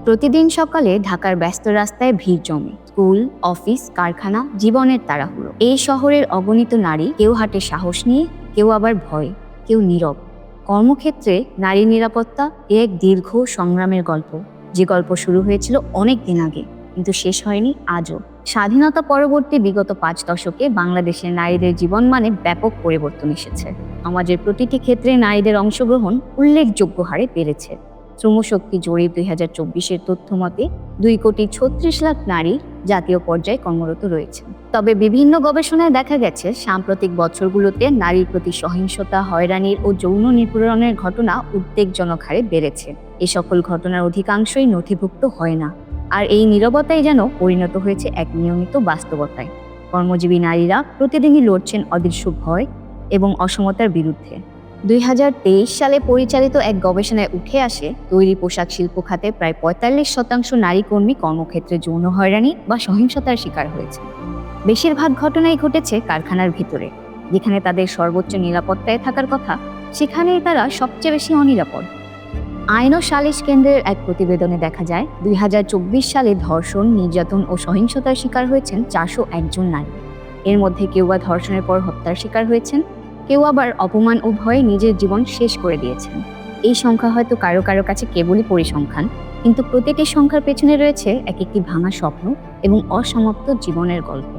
প্রতিদিন সকালে ঢাকার ব্যস্ত রাস্তায় ভিড় জমে। স্কুল, অফিস, কারখানা, জীবনের তাড়াহুড়ো। এই শহরের অগণিত নারী, কেউ হাঁটে সাহস নিয়ে, কেউ আবার ভয়, কেউ নীরব। কর্মক্ষেত্রে নারী নিরাপত্তা এক দীর্ঘ সংগ্রামের গল্প, যে গল্প শুরু হয়েছিল অনেক দিন আগে, কিন্তু শেষ হয়নি আজও। স্বাধীনতা পরবর্তী বিগত 5 দশকে বাংলাদেশের নারীদের জীবনমানে ব্যাপক পরিবর্তন এসেছে। সমাজের প্রতিটি ক্ষেত্রে নারীদের অংশগ্রহণ উল্লেখযোগ্য হারে বেড়েছে। শ্রমশক্তি জরিপ 2024-এর তথ্য মতে 2,36,00,000 নারী জাতীয় পর্যায়ে কর্মরত রয়েছে। তবে বিভিন্ন গবেষণায় দেখা গেছে সাম্প্রতিক বছরগুলোতে নারীর প্রতি সহিংসতা, হয়রানির ও যৌন নিপীড়নের ঘটনা উদ্বেগজনক হারে বেড়েছে। এ সকল ঘটনার অধিকাংশই নথিভুক্ত হয় না, আর এই নীরবতাই যেন পরিণত হয়েছে এক নিয়মিত বাস্তবতায়। কর্মজীবী নারীরা প্রতিদিনই লড়ছেন অদৃশ্য ভয় এবং অসমতার বিরুদ্ধে। 2023 সালে পরিচালিত এক গবেষণায় উঠে আসে, তৈরি পোশাক শিল্প খাতে প্রায় 45% নারী কর্মী কর্মক্ষেত্রে যৌন হয়রানি বা সহিংসতার শিকার হয়েছে। বেশিরভাগ ঘটনাই ঘটেছে কারখানার ভিতরে, যেখানে তাদের সর্বোচ্চ নিরাপত্তায় থাকার কথা, সেখানেই তারা সবচেয়ে বেশি অনিরাপদ। আইন ও সালিশ কেন্দ্রের এক প্রতিবেদনে দেখা যায় 2024 সালে ধর্ষণ, নির্যাতন ও সহিংসতার শিকার হয়েছেন 401 জন নারী। এর মধ্যে কেউ বা ধর্ষণের পর হত্যার শিকার হয়েছেন, কেউ আবার অপমান ও ভয়ে নিজের জীবন শেষ করে দিয়েছেন। এই সংখ্যা হয়তো কারো কারো কাছে কেবলই পরিসংখ্যান, কিন্তু প্রতিটি সংখ্যার পেছনে রয়েছে এক একটি ভাঙা স্বপ্ন এবং অসমাপ্ত জীবনের গল্প।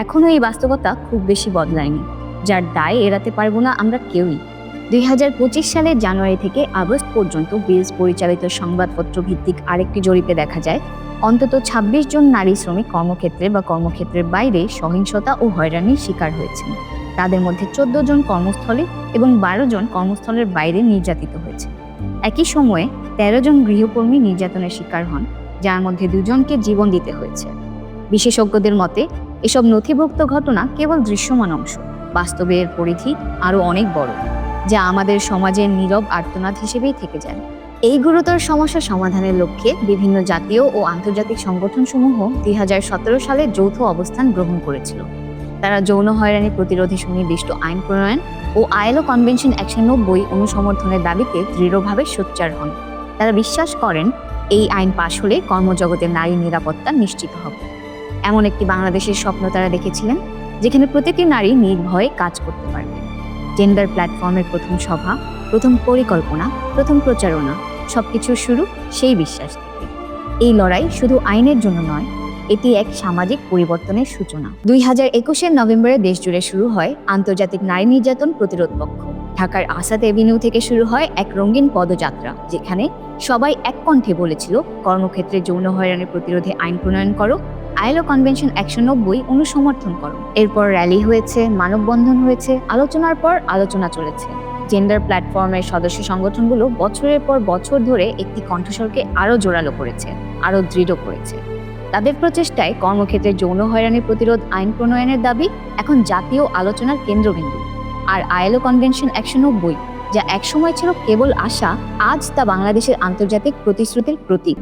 এখনও এই বাস্তবতা খুব বেশি বদলায়নি, যার দায় এড়াতে পারবো না আমরা কেউই। 2025 সালের জানুয়ারি থেকে আগস্ট পর্যন্ত বিলস পরিচালিত সংবাদপত্র ভিত্তিক আরেকটি জরিপে দেখা যায় অন্তত 26 জন নারী শ্রমিক কর্মক্ষেত্রে বা কর্মক্ষেত্রের বাইরে সহিংসতা ও হয়রানির শিকার হয়েছেন। তাদের মধ্যে 14 জন কর্মস্থলে এবং 12 জন কর্মস্থলের বাইরে নির্যাতিত হয়েছে। একই সময়ে 13 জন গৃহকর্মী নির্যাতনের শিকার হন, যার মধ্যে 2 জনকে জীবন দিতে হয়েছে। বিশেষজ্ঞদের মতে এসব নথিভুক্ত ঘটনা কেবল দৃশ্যমান অংশ, বাস্তবে এর পরিধি আরও অনেক বড়, যা আমাদের সমাজের নীরব আর্তনাদ হিসেবেই থেকে যায়। এই গুরুতর সমস্যা সমাধানের লক্ষ্যে বিভিন্ন জাতীয় ও আন্তর্জাতিক সংগঠনসমূহ 2017 সালে যৌথ অবস্থান গ্রহণ করেছিল। তারা যৌন হয়রানি প্রতিরোধে সুনির্দিষ্ট আইন প্রণয়ন ও ILO কনভেনশন 190 অনুসমর্থনের দাবিতে দৃঢ়ভাবে সোচ্চার হন। তারা বিশ্বাস করেন এই আইন পাশ হলে কর্মজগতের নারী নিরাপত্তা নিশ্চিত হবে। এমন একটি বাংলাদেশের স্বপ্ন তারা দেখেছিলেন, যেখানে প্রতিটি নারী নির্ভয়ে কাজ করতে পারবে। জেন্ডার প্ল্যাটফর্মের প্রথম সভা, প্রথম পরিকল্পনা, প্রথম প্রচারণা, সবকিছুর শুরু সেই বিশ্বাস থেকে। এই লড়াই শুধু আইনের জন্য নয়, এটি এক সামাজিক পরিবর্তনের সূচনা। 2021-এর নভেম্বরে দেশজুড়ে শুরু হয় আন্তর্জাতিক নারী নির্যাতন প্রতিরোধ পক্ষ। ঢাকার আসাদ এভিনিউ থেকে শুরু হয় এক রঙিন পদযাত্রা, যেখানে সবাই এক কণ্ঠে বলেছিল, কর্মক্ষেত্রে যৌন হয়রানি প্রতিরোধে আইন প্রণয়ন করো, ILO কনভেনশন 190 অনুসমর্থন করো। এরপর র্যালি হয়েছে, মানববন্ধন হয়েছে, আলোচনার পর আলোচনা চলেছে। জেন্ডার প্ল্যাটফর্মের সদস্য সংগঠনগুলো বছরের পর বছর ধরে একটি কণ্ঠস্বরকে আরও জোরালো করেছে, আরও দৃঢ় করেছে। তাদের প্রচেষ্টায় কর্মক্ষেত্রে যৌন হয়রানি প্রতিরোধ আইন প্রণয়নের দাবি এখন জাতীয় আলোচনার কেন্দ্রবিন্দু। আর ILO কনভেনশন 190, যা একসময় ছিল কেবল আশা, আজ তা বাংলাদেশের আন্তর্জাতিক প্রতিশ্রুতির প্রতীক।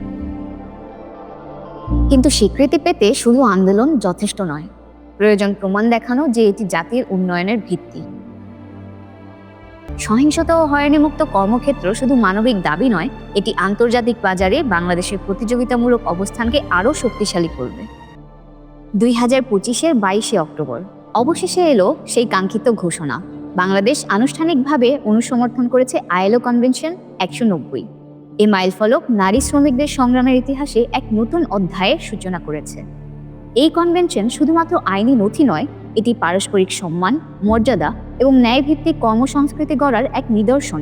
কিন্তু স্বীকৃতি পেতে শুধু আন্দোলন যথেষ্ট নয়, প্রয়োজন প্রমাণ দেখানো যে এটি জাতির উন্নয়নের ভিত্তি। সহিংসতা ও হয়রানিমুক্ত কর্মক্ষেত্র শুধু মানবিক দাবি নয়, এটি আন্তর্জাতিক বাজারে বাংলাদেশের প্রতিযোগিতামূলক অবস্থানকে আরও শক্তিশালী করবে। 2025-এর 22শে অক্টোবর অবশেষে এলো সেই কাঙ্ক্ষিত ঘোষণা। বাংলাদেশ আনুষ্ঠানিকভাবে অনুসমর্থন করেছে ILO কনভেনশন 190। এই মাইলফলক নারী শ্রমিকদের সংগ্রামের ইতিহাসে এক নতুন অধ্যায়ের সূচনা করেছে। এই কনভেনশন শুধুমাত্র আইনি নথি নয়, এটি পারস্পরিক সম্মান, মর্যাদা এবং ন্যায়ভিত্তিক কর্মসংস্কৃতি গড়ার এক নিদর্শন,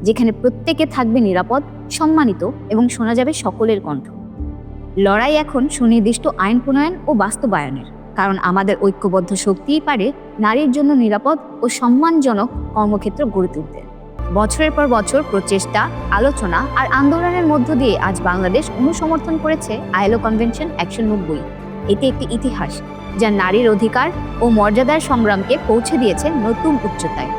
যেখানে প্রত্যেকে থাকবে নিরাপদ, সম্মানিত এবং শোনা যাবে সকলের কণ্ঠ। লড়াই এখন সুনির্দিষ্ট আইন প্রণয়ন ও বাস্তবায়নের, কারণ আমাদের ঐক্যবদ্ধ শক্তিই পারে নারীর জন্য নিরাপদ ও সম্মানজনক কর্মক্ষেত্র গড়ে তুলতে। বছরের পর বছর প্রচেষ্টা, আলোচনা আর আন্দোলনের মধ্য দিয়ে আজ বাংলাদেশ অনুসমর্থন করেছে ILO কনভেনশন 190। এটি একটি ইতিহাস, যা নারীর অধিকার ও মর্যাদার সংগ্রামকে পৌঁছে দিয়েছে নতুন উচ্চতায়।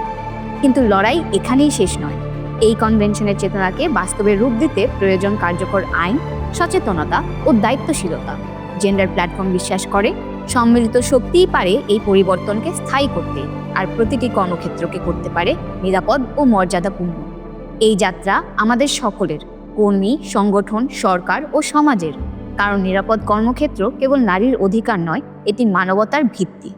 কিন্তু লড়াই এখানেই শেষ নয়। এই কনভেনশনের চেতনাকে বাস্তবে রূপ দিতে প্রয়োজন কার্যকর আইন, সচেতনতা ও দায়িত্বশীলতা। জেন্ডার প্ল্যাটফর্ম বিশ্বাস করে সম্মিলিত শক্তিই পারে এই পরিবর্তনকে স্থায়ী করতে, আর প্রতিটি কর্মক্ষেত্রকে করতে পারে নিরাপদ ও মর্যাদাপূর্ণ। এই যাত্রা আমাদের সকলের, কর্মী, সংগঠন, সরকার ও সমাজের। কারণ নিরাপদ কর্মক্ষেত্র কেবল নারীর অধিকার নয়, এটি মানবতার ভিত্তি।